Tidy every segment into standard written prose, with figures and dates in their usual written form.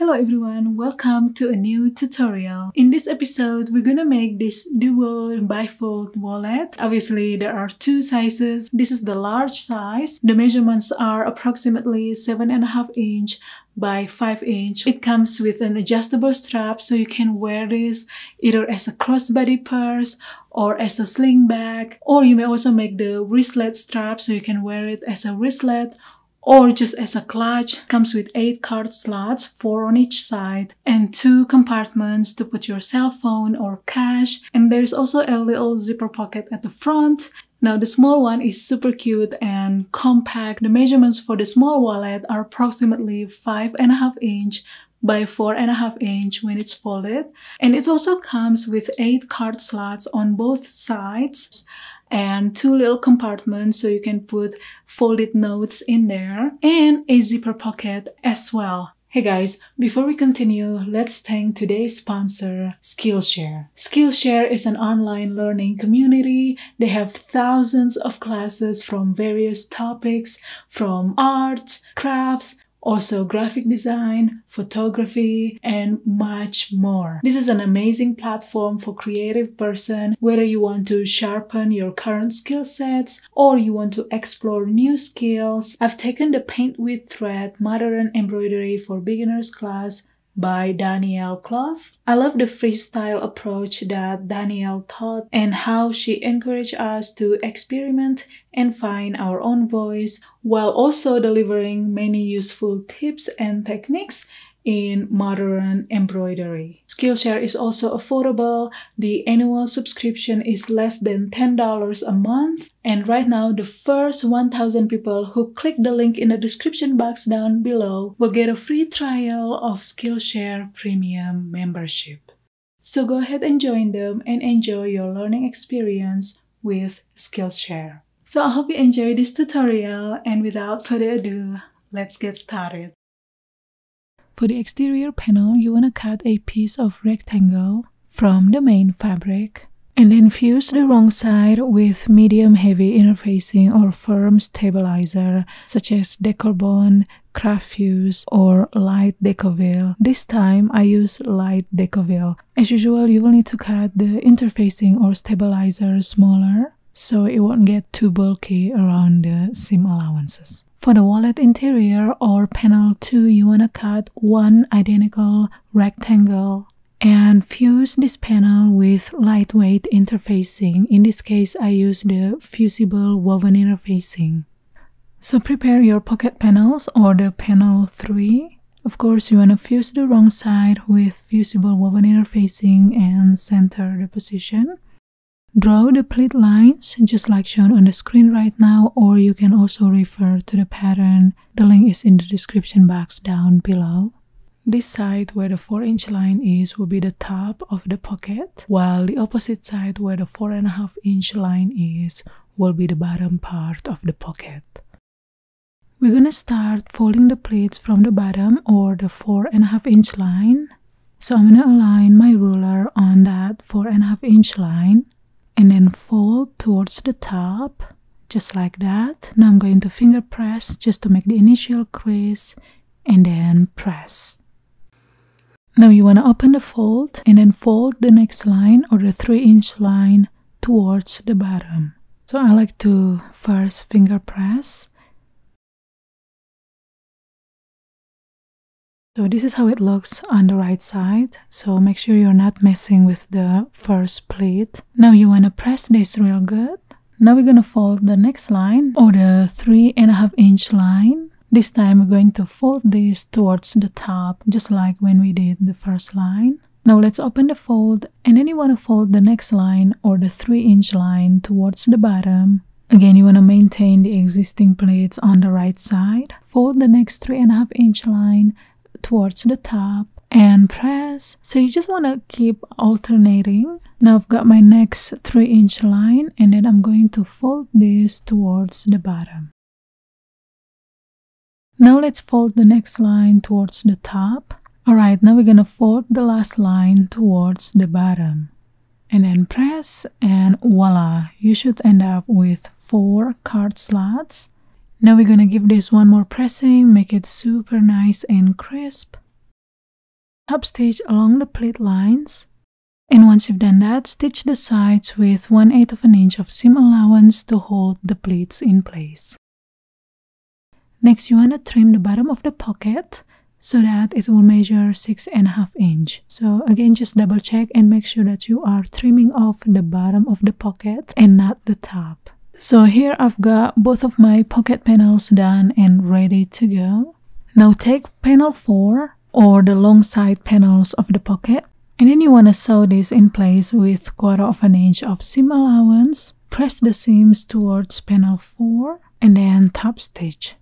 Hello everyone, welcome to a new tutorial. In this episode, we're gonna make this Duo Bifold Wallet. Obviously, there are two sizes. This is the large size. The measurements are approximately 7.5 inch by 5 inch. It comes with an adjustable strap, so you can wear this either as a crossbody purse or as a sling bag, or you may also make the wristlet strap so you can wear it as a wristlet or just as a clutch. Comes with 8 card slots, 4 on each side, and 2 compartments to put your cell phone or cash. And there's also a little zipper pocket at the front. Now the small one is super cute and compact. The measurements for the small wallet are approximately 5.5 inch by 4.5 inch when it's folded. And it also comes with 8 card slots on both sides and 2 little compartments so you can put folded notes in there, and a zipper pocket as well. Hey guys, before we continue, let's thank today's sponsor, Skillshare. Skillshare is an online learning community. They have thousands of classes from various topics, from arts, crafts, also graphic design, photography, and much more. This is an amazing platform for creative person, whether you want to sharpen your current skill sets or you want to explore new skills. I've taken the Paint with Thread Modern Embroidery for Beginners class by Danielle Clough. I love the freestyle approach that Danielle taught and how she encouraged us to experiment and find our own voice while also delivering many useful tips and techniques in modern embroidery. Skillshare is also affordable. The annual subscription is less than $10 a month. And right now, the first 1,000 people who click the link in the description box down below will get a free trial of Skillshare Premium membership. So go ahead and join them and enjoy your learning experience with Skillshare. So I hope you enjoy this tutorial, and without further ado, let's get started. For the exterior panel, you want to cut a piece of rectangle from the main fabric and then fuse the wrong side with medium-heavy interfacing or firm stabilizer such as decor bond, craft fuse, or light decoville. This time I use light decoville. As usual, you will need to cut the interfacing or stabilizer smaller so it won't get too bulky around the seam allowances. For the wallet interior or panel 2, you want to cut one identical rectangle and fuse this panel with lightweight interfacing. In this case, I use the fusible woven interfacing. So prepare your pocket panels or the panel 3. Of course, you want to fuse the wrong side with fusible woven interfacing and center the position. Draw the pleat lines just like shown on the screen right now, or you can also refer to the pattern. The link is in the description box down below. This side where the 4-inch line is will be the top of the pocket, while the opposite side where the 4.5 inch line is will be the bottom part of the pocket. We're gonna start folding the pleats from the bottom or the 4.5 inch line. So I'm gonna align my ruler on that 4.5 inch line and then fold towards the top, just like that. Now I'm going to finger press just to make the initial crease and then press. Now you want to open the fold and then fold the next line or the 3-inch line towards the bottom. So I like to first finger press. So this is how it looks on the right side, so make sure you're not messing with the first pleat. Now you want to press this real good. Now we're going to fold the next line or the 3.5 inch line. This time we're going to fold this towards the top just like when we did the first line. Now let's open the fold and then you want to fold the next line or the 3-inch line towards the bottom. Again, you want to maintain the existing pleats on the right side. Fold the next 3.5 inch line towards the top and press. So you just want to keep alternating. Now I've got my next 3-inch line and then I'm going to fold this towards the bottom. Now let's fold the next line towards the top. Alright, now we're gonna fold the last line towards the bottom and then press, and voila, you should end up with 4 card slots. Now we're gonna give this one more pressing, make it super nice and crisp. top stitch along the pleat lines. And once you've done that, stitch the sides with 1/8 of an inch of seam allowance to hold the pleats in place. Next, you want to trim the bottom of the pocket so that it will measure 6.5 inch. So again, just double check and make sure that you are trimming off the bottom of the pocket and not the top. So here I've got both of my pocket panels done and ready to go. Now take panel 4 or the long side panels of the pocket, and then you want to sew this in place with 1/4 inch of seam allowance. Press the seams towards panel 4 and then top stitch.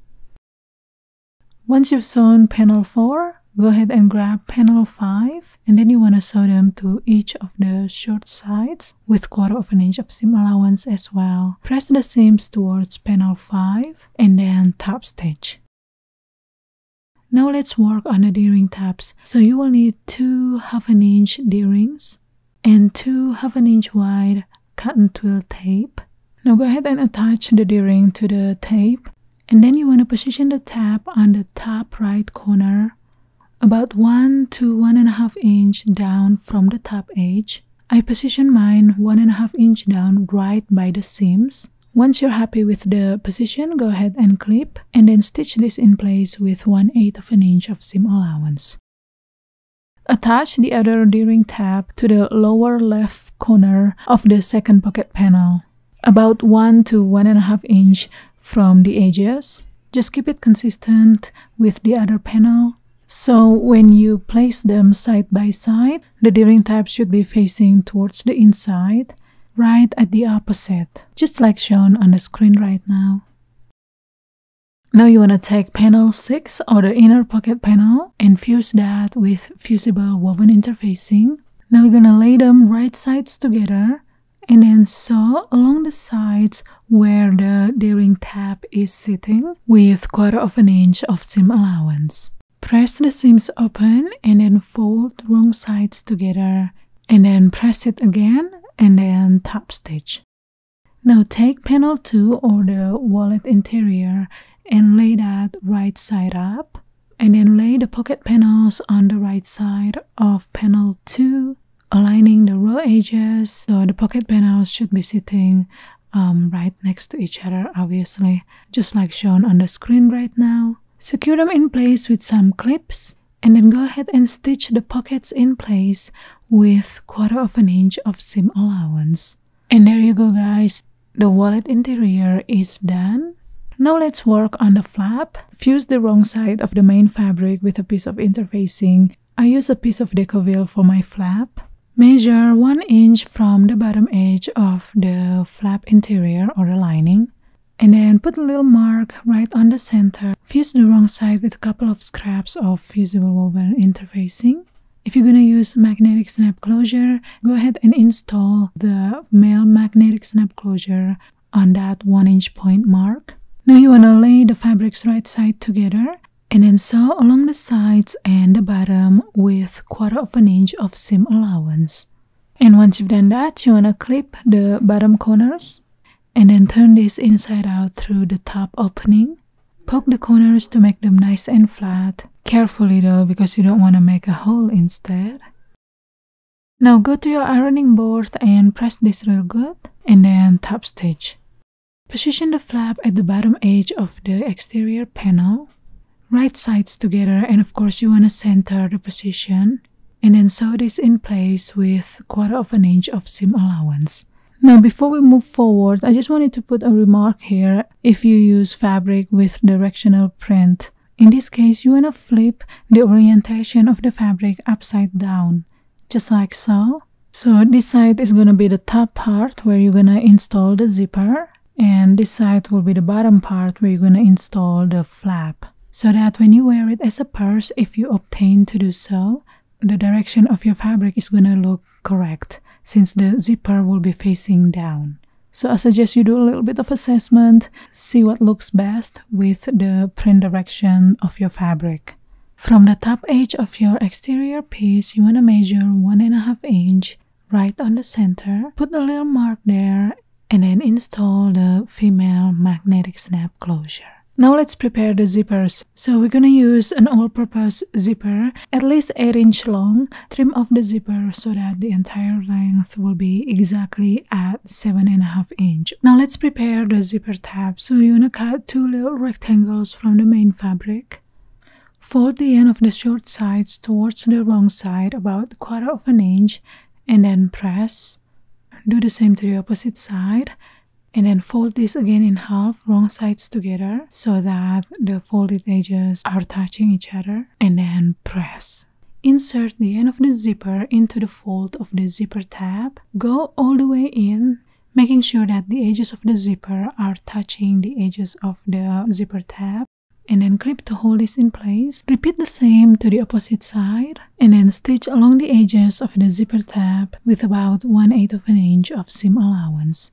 Once you've sewn panel 4, go ahead and grab panel 5, and then you want to sew them to each of the short sides with 1/4 inch of seam allowance as well. Press the seams towards panel 5 and then top stitch. Now let's work on the D-ring tabs. So you will need 2 1/2 inch D-rings and 2 1/2 inch wide cotton twill tape. Now go ahead and attach the D-ring to the tape, and then you want to position the tab on the top right corner, about 1 to 1.5 inch down from the top edge. I position mine 1.5 inch down right by the seams. Once you're happy with the position, go ahead and clip and then stitch this in place with 1/8 of an inch of seam allowance. Attach the other D-ring tab to the lower left corner of the second pocket panel, about 1 to 1.5 inch from the edges. Just keep it consistent with the other panel. So when you place them side by side, the D-ring tab should be facing towards the inside, right at the opposite, just like shown on the screen right now. Now you want to take panel 6 or the inner pocket panel and fuse that with fusible woven interfacing. Now we're going to lay them right sides together and then sew along the sides where the D-ring tab is sitting with 1/4 inch of seam allowance. Press the seams open and then fold wrong sides together and then press it again and then top stitch. Now take panel 2 or the wallet interior and lay that right side up, and then lay the pocket panels on the right side of panel 2, aligning the raw edges so the pocket panels should be sitting right next to each other, obviously, just like shown on the screen right now. Secure them in place with some clips and then go ahead and stitch the pockets in place with 1/4 inch of seam allowance. And there you go guys, the wallet interior is done. Now let's work on the flap. Fuse the wrong side of the main fabric with a piece of interfacing. I use a piece of Decoville for my flap. Measure 1 inch from the bottom edge of the flap interior or the lining, and then put a little mark right on the center. Fuse the wrong side with a couple of scraps of fusible woven interfacing. If you're going to use magnetic snap closure, go ahead and install the male magnetic snap closure on that 1 inch point mark. Now you want to lay the fabrics right side together and then sew along the sides and the bottom with 1/4 inch of seam allowance. And once you've done that, you want to clip the bottom corners and then turn this inside out through the top opening. Poke the corners to make them nice and flat. Carefully though, because you don't want to make a hole instead. Now go to your ironing board and press this real good and then top stitch. Position the flap at the bottom edge of the exterior panel, right sides together, and of course you want to center the position, and then sew this in place with 1/4 inch of seam allowance. Now before we move forward, I just wanted to put a remark here. If you use fabric with directional print, in this case you want to flip the orientation of the fabric upside down, just like so. So this side is going to be the top part where you're going to install the zipper, and this side will be the bottom part where you're going to install the flap, so that when you wear it as a purse, if you obtain to do so, the direction of your fabric is going to look correct, since the zipper will be facing down. So I suggest you do a little bit of assessment, see what looks best with the print direction of your fabric. From the top edge of your exterior piece, you want to measure 1.5 inch right on the center, put a little mark there, and then install the female magnetic snap closure. Now let's prepare the zippers. So we're gonna use an all-purpose zipper, at least 8 inch long. Trim off the zipper so that the entire length will be exactly at 7.5 inch. Now let's prepare the zipper tab. So you wanna cut 2 little rectangles from the main fabric. Fold the end of the short sides towards the wrong side about 1/4 inch and then press. Do the same to the opposite side. And then fold this again in half, wrong sides together, so that the folded edges are touching each other. And then press. Insert the end of the zipper into the fold of the zipper tab. Go all the way in, making sure that the edges of the zipper are touching the edges of the zipper tab. And then clip to hold this in place. Repeat the same to the opposite side. And then stitch along the edges of the zipper tab with about 1/8 inch of seam allowance.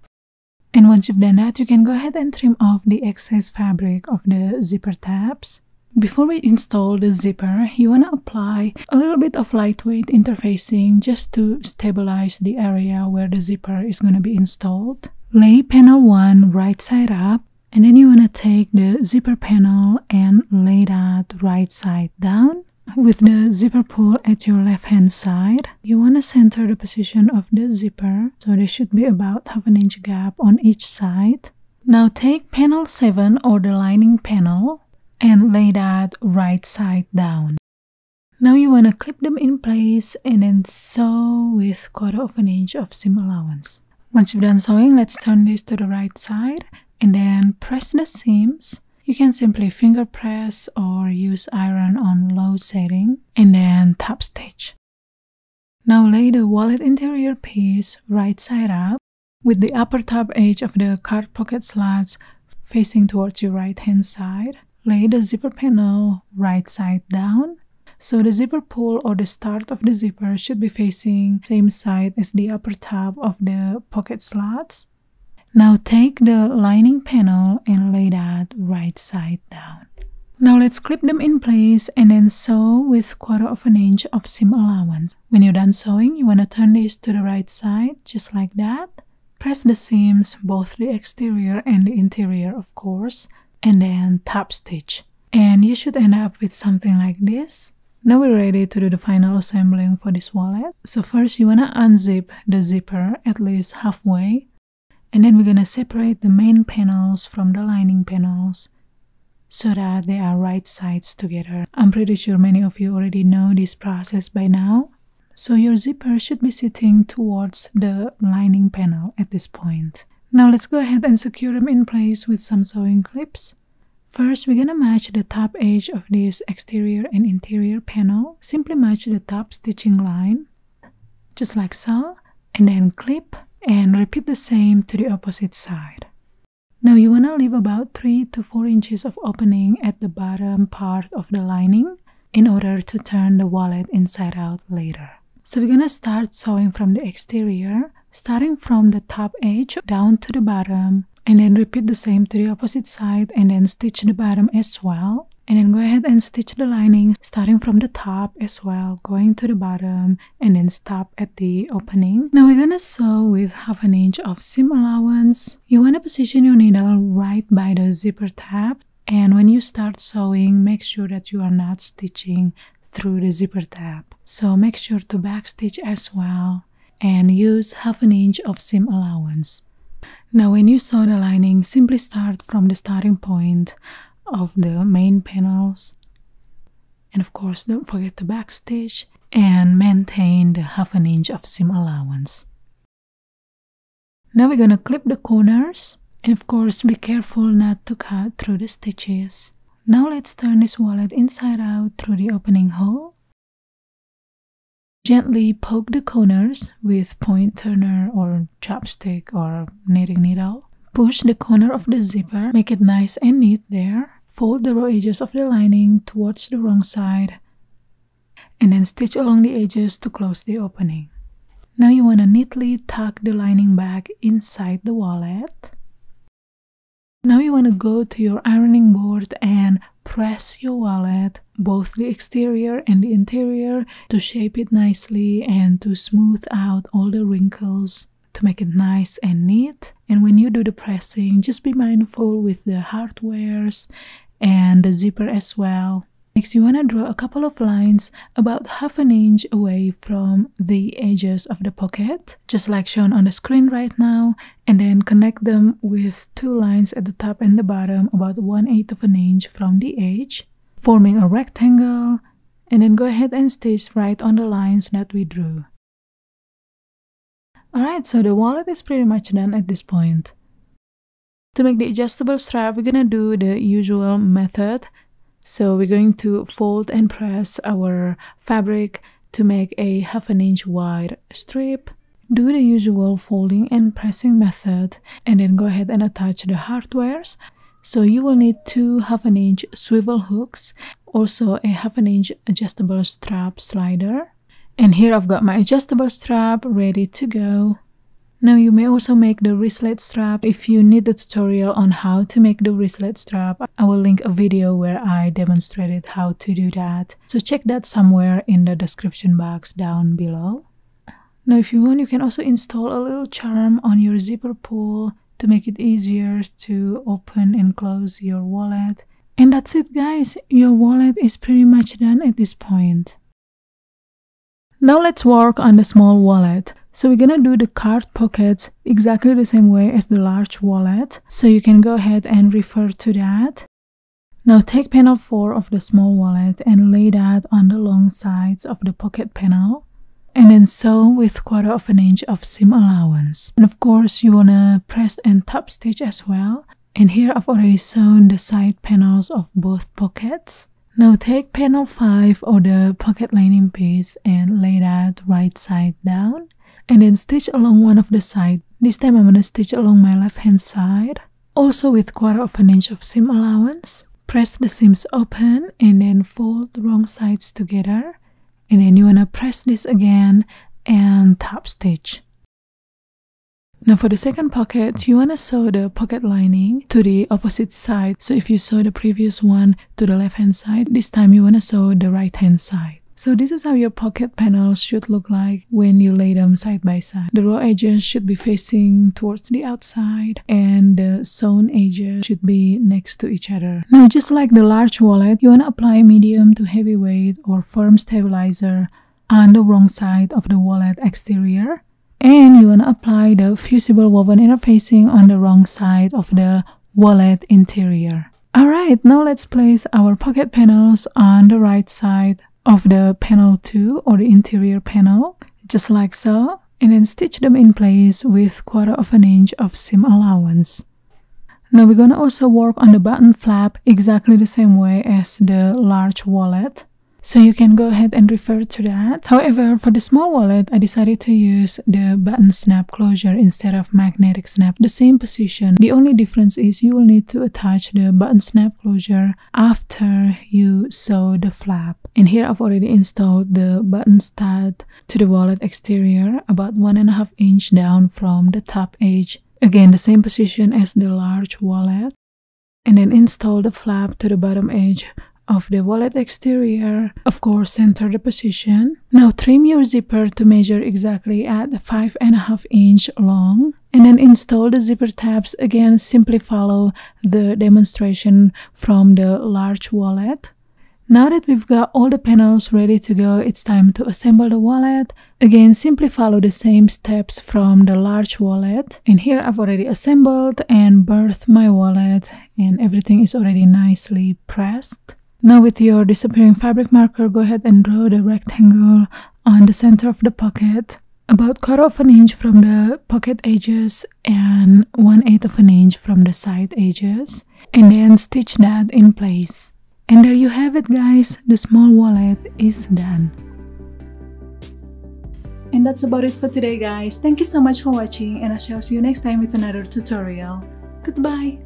And once you've done that, you can go ahead and trim off the excess fabric of the zipper tabs. Before we install the zipper, you want to apply a little bit of lightweight interfacing just to stabilize the area where the zipper is going to be installed. Lay panel 1 right side up, and then you want to take the zipper panel and lay that right side down. With the zipper pull at your left hand side, you want to center the position of the zipper, so there should be about 1/2 inch gap on each side. Now take panel 7 or the lining panel and lay that right side down. Now you want to clip them in place and then sew with 1/4 inch of seam allowance. Once you've done sewing, let's turn this to the right side and then press the seams. You can simply finger press or use iron on low setting and then top stitch. Now lay the wallet interior piece right side up with the upper top edge of the card pocket slots facing towards your right hand side. Lay the zipper panel right side down. So the zipper pull or the start of the zipper should be facing same side as the upper top of the pocket slots. Now take the lining panel and lay that right side down. Now let's clip them in place and then sew with 1/4 inch of seam allowance. When you're done sewing, you want to turn this to the right side, just like that. Press the seams, both the exterior and the interior of course, and then top stitch. And you should end up with something like this. Now we're ready to do the final assembling for this wallet. So first you want to unzip the zipper at least halfway. And then we're going to separate the main panels from the lining panels so that they are right sides together. I'm pretty sure many of you already know this process by now. So your zipper should be sitting towards the lining panel at this point. Now let's go ahead and secure them in place with some sewing clips. First, we're going to match the top edge of this exterior and interior panel. Simply match the top stitching line, just like so, and then clip. And repeat the same to the opposite side. Now you want to leave about 3 to 4 inches of opening at the bottom part of the lining in order to turn the wallet inside out later. So we're going to start sewing from the exterior, starting from the top edge down to the bottom, and then repeat the same to the opposite side and then stitch the bottom as well. And then go ahead and stitch the lining starting from the top as well, going to the bottom and then stop at the opening. Now we're gonna sew with 1/2 inch of seam allowance. You want to position your needle right by the zipper tab, and when you start sewing, make sure that you are not stitching through the zipper tab. So make sure to back stitch as well and use 1/2 inch of seam allowance. Now when you sew the lining, simply start from the starting point of the main panels, and of course don't forget to backstitch and maintain the 1/2 inch of seam allowance. Now we're gonna clip the corners, and of course be careful not to cut through the stitches. Now let's turn this wallet inside out through the opening hole. Gently poke the corners with point turner or chopstick or knitting needle. Push the corner of the zipper, make it nice and neat there. Fold the raw edges of the lining towards the wrong side and then stitch along the edges to close the opening. Now you want to neatly tuck the lining back inside the wallet. Now you want to go to your ironing board and press your wallet, both the exterior and the interior, to shape it nicely and to smooth out all the wrinkles to make it nice and neat. And when you do the pressing, just be mindful with the hardwares and the zipper as well. Next, you want to draw a couple of lines about 1/2 inch away from the edges of the pocket, just like shown on the screen right now, and then connect them with 2 lines at the top and the bottom about 1/8 inch from the edge, forming a rectangle, and then go ahead and stitch right on the lines that we drew. Alright, so the wallet is pretty much done at this point. To make the adjustable strap, we're gonna do the usual method. So we're going to fold and press our fabric to make a 1/2 inch wide strip. Do the usual folding and pressing method, and then go ahead and attach the hardwares. So you will need 2 1/2 inch swivel hooks, also a 1/2 inch adjustable strap slider. And here I've got my adjustable strap ready to go. Now you may also make the wristlet strap. If you need the tutorial on how to make the wristlet strap, I will link a video where I demonstrated how to do that. So check that somewhere in the description box down below. Now if you want, you can also install a little charm on your zipper pull to make it easier to open and close your wallet. And that's it guys, your wallet is pretty much done at this point. Now let's work on the small wallet. So we're gonna do the card pockets exactly the same way as the large wallet. So you can go ahead and refer to that. Now take panel 4 of the small wallet and lay that on the long sides of the pocket panel. And then sew with 1/4 inch of seam allowance. And of course you wanna press and top stitch as well. And here I've already sewn the side panels of both pockets. Now take panel 5 or the pocket lining piece and lay that right side down. And then stitch along one of the sides. This time I'm going to stitch along my left hand side. Also with 1/4 inch of seam allowance. Press the seams open and then fold the wrong sides together. And then you want to press this again and top stitch. Now for the second pocket, you want to sew the pocket lining to the opposite side. So if you sew the previous one to the left hand side, this time you want to sew the right hand side. So this is how your pocket panels should look like when you lay them side by side. The raw edges should be facing towards the outside and the sewn edges should be next to each other. Now just like the large wallet, you want to apply medium to heavy weight or firm stabilizer on the wrong side of the wallet exterior. And you want to apply the fusible woven interfacing on the wrong side of the wallet interior. Alright, now let's place our pocket panels on the right side of the panel 2 or the interior panel, just like so, and then stitch them in place with 1/4 inch of seam allowance. Now we're gonna also work on the button flap exactly the same way as the large wallet. So you can go ahead and refer to that. However, for the small wallet, I decided to use the button snap closure instead of magnetic snap, the same position. The only difference is you will need to attach the button snap closure after you sew the flap. And here I've already installed the button stud to the wallet exterior, about 1.5 inch down from the top edge. Again, the same position as the large wallet. And then install the flap to the bottom edge of the wallet exterior. Of course, center the position. Now trim your zipper to measure exactly at 5.5 inch long, and then install the zipper tabs. Again, simply follow the demonstration from the large wallet. Now that we've got all the panels ready to go, it's time to assemble the wallet. Again, simply follow the same steps from the large wallet. And here I've already assembled and birthed my wallet, and everything is already nicely pressed. Now with your disappearing fabric marker, go ahead and draw the rectangle on the center of the pocket, about 1/4 inch from the pocket edges and 1/8 inch from the side edges, and then stitch that in place. And there you have it guys, the small wallet is done. And that's about it for today guys. Thank you so much for watching, and I shall see you next time with another tutorial. Goodbye!